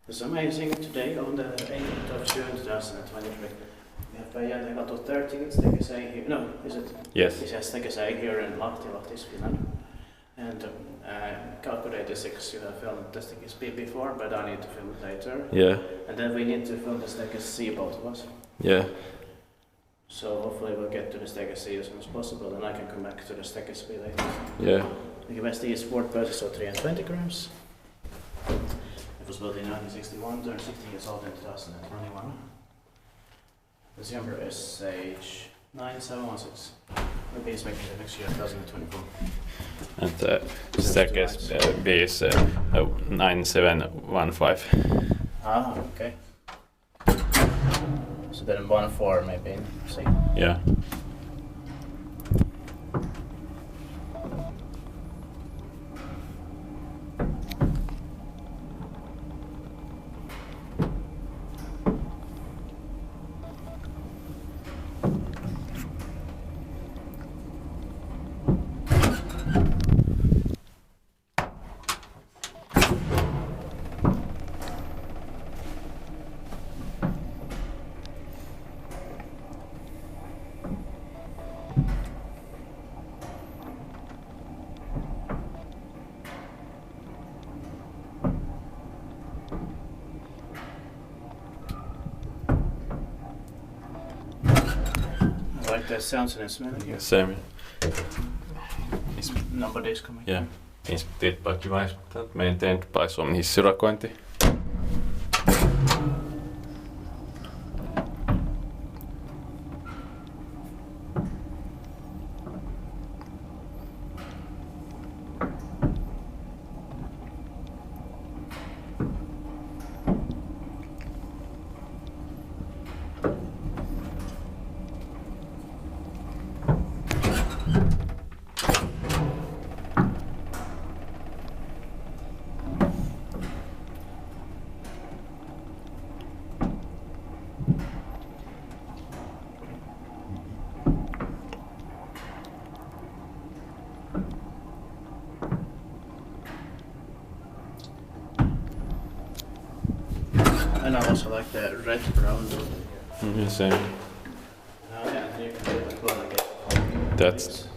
It's amazing. Today, on the 18th of June 2023, we have Päijänteenkatu 13 Stekesei here. No, is it? Yes. It has Stekesei here in Lahti, Finland. And calculated 6, you have filmed the Stekesei before, but I need to film it later. Yeah. And then we need to film the Stekesei, both of us. Yeah. So hopefully we'll get to the Stekesei as soon as possible, and I can come back to the Stekesei later. Yeah. The capacity is 4 persons, so 320 grams. It was built in 1961, turned 16 years old in 2021. The number is H9716. Will be inspected next year, 2024. And the staircase is 9715. Ah, okay. So then 1-4 maybe in C. Yeah. I like the sounds and smell here. Same. Nobody's coming. Yeah. Inspected by device that maintained by some hissirakointi. And I also like the red brown. Yeah, same. Yeah, you can do it like That's